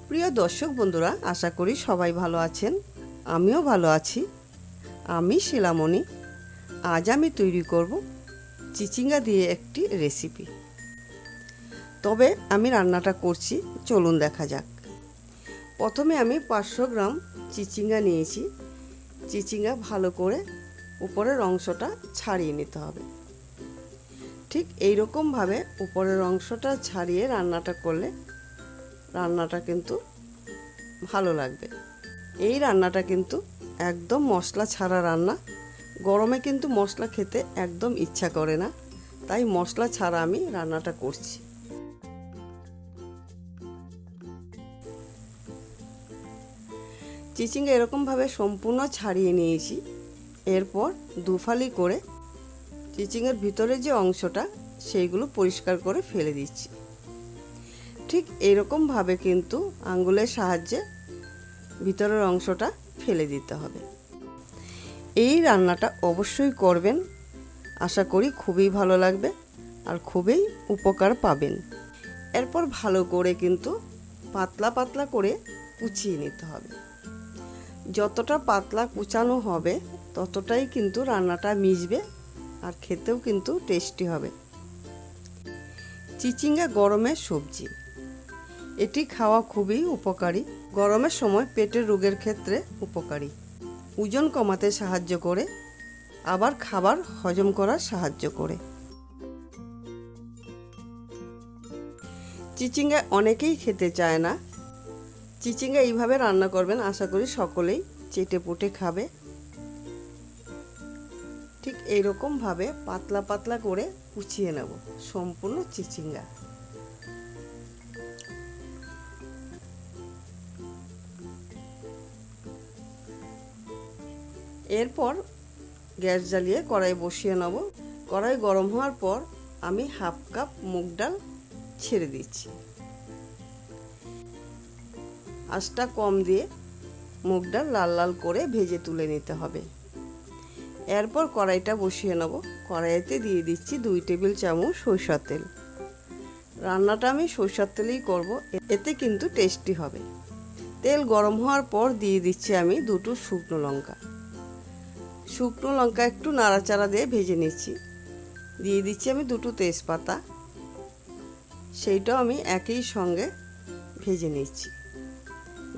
প্রিয় দর্শক বন্ধুরা, আশা করি সবাই ভালো আছেন। আমিও ভালো আছি। আমি শিলামণি। আজ আমি তৈরি করব চিচিঙ্গা দিয়ে একটি রেসিপি। তবে আমি রান্নাটা করছি, চলুন দেখা যাক। প্রথমে আমি 500 গ্রাম চিচিঙ্গা নিয়েছি। চিচিঙ্গা ভালো করে উপরের অংশটা ছাড়িয়ে নিতে হবে। ঠিক এইরকমভাবে উপরের অংশটা ছাড়িয়ে রান্নাটা করলে রান্নাটা কিন্তু ভালো লাগবে। এই রান্নাটা কিন্তু একদম মশলা ছাড়া রান্না। গরমে কিন্তু মশলা খেতে একদম ইচ্ছা করে না, তাই মশলা ছাড়া আমি রান্নাটা করছি। চিচিঙ্গা এরকমভাবে সম্পূর্ণ ছাড়িয়ে নিয়েছি। এরপর দুফালি করে চিচিঙ্গার ভিতরে যে অংশটা সেইগুলো পরিষ্কার করে ফেলে দিচ্ছি। ঠিক এইরকমভাবে কিন্তু আঙ্গুলের সাহায্যে ভিতরের অংশটা ফেলে দিতে হবে। এই রান্নাটা অবশ্যই করবেন, আশা করি খুবই ভালো লাগবে আর খুবই উপকার পাবেন। এরপর ভালো করে কিন্তু পাতলা পাতলা করে কুচিয়ে নিতে হবে। যতটা পাতলা কুচানো হবে ততটাই কিন্তু রান্নাটা মিশবে আর খেতেও কিন্তু টেস্টি হবে। চিচিঙ্গা গরমের সবজি, এটি খাওয়া খুবই উপকারী। গরমের সময় পেটের রোগের ক্ষেত্রে উপকারী। ওজন কমাতে সাহায্য করে, আবার খাবার হজম করার সাহায্য করে। চিচিঙ্গা অনেকেই খেতে চায় না। চিচিঙ্গা এইভাবে রান্না করবেন, আশা করি সকলেই চেটে পুটে খাবে। ঠিক এইরকমভাবে পাতলা পাতলা করে কুচিয়ে নেব সম্পূর্ণ চিচিঙ্গা। এরপর গ্যাস জ্বালিয়ে কড়াই বসিয়ে নেব। কড়াই গরম হওয়ার পর আমি হাফ কাপ মুগ ডাল ছেড়ে দিচ্ছি। আঁচটা কম দিয়ে মুগ ডাল লাল লাল করে ভেজে তুলে নিতে হবে। এরপর কড়াইটা বসিয়ে নেব। কড়াইতে দিয়ে দিচ্ছি 2 টেবিল চামচ সরষের তেল। রান্নাটা আমি সরষের তেলেই করব, এতে কিন্তু টেস্টি হবে। তেল গরম হওয়ার পর দিয়ে দিচ্ছি আমি 2টো শুকনো লঙ্কা। শুকনো লঙ্কা একটু নাড়াচাড়া দিয়ে ভেজে নিচ্ছি। দিয়ে দিচ্ছি আমি 2টো তেজপাতা, সেইটাও আমি একই সঙ্গে ভেজে নিচ্ছি।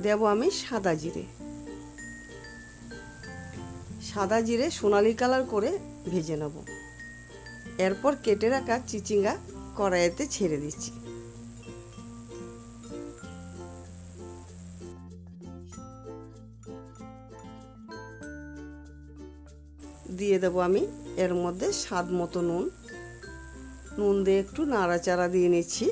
দেব আমি সাদা জিরে। সাদা জিরে সোনালি কালার করে ভেজে নেব। এরপর কেটে রাখা চিচিঙ্গা কড়াইতে ছেড়ে দিচ্ছি। দিয়ে দেব আমি এর মধ্যে স্বাদ মতো নুন। নুন দিয়ে একটু নাড়াচাড়া দিয়ে নিচ্ছি।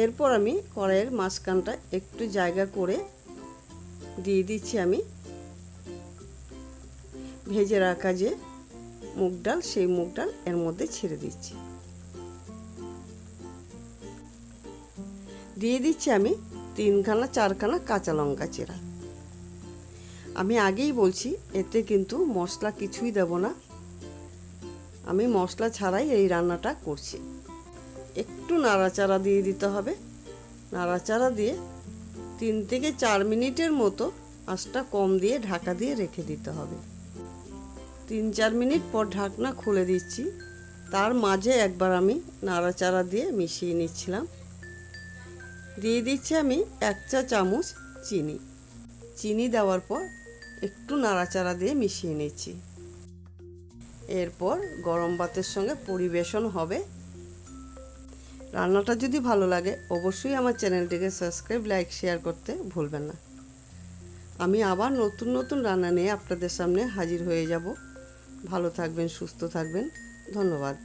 এরপর আমি কড়াইয়ের মাঝখানটা একটু জায়গা করে দিয়ে দিচ্ছি আমি ভেজে রাখা যে মুগ ডাল, সেই মুগ ডাল এর মধ্যে ছেড়ে দিচ্ছি। দিয়ে দিচ্ছি আমি 3-4খানা কাঁচা লঙ্কা চেরা। আমি আগেই বলছি, এতে কিন্তু মশলা কিছুই দেব না। আমি মশলা ছাড়াই এই রান্নাটা করছি। একটু নাড়াচাড়া দিয়ে দিতে হবে। নাড়াচাড়া দিয়ে 3-4 মিনিটের মতো আঁচটা কম দিয়ে ঢাকা দিয়ে রেখে দিতে হবে। 3-4 মিনিট পর ঢাকনা খুলে দিচ্ছি। তার মাঝে একবার আমি নাড়াচাড়া দিয়ে মিশিয়ে নিচ্ছিলাম। দিয়ে দিচ্ছি আমি 1 চা চামচ চিনি। চিনি দেওয়ার পর একটু নাড়াচাড়া দিয়ে মিশিয়ে নিচ্ছি। এরপর গরম ভাতের সঙ্গে পরিবেশন হবে। রান্নাটা যদি ভালো লাগে অবশ্যই আমার চ্যানেলটিকে সাবস্ক্রাইব, লাইক, শেয়ার করতে ভুলবেন না। আমি আবার নতুন নতুন রান্না নিয়ে আপনাদের সামনে হাজির হয়ে যাব। ভালো থাকবেন, সুস্থ থাকবেন। ধন্যবাদ।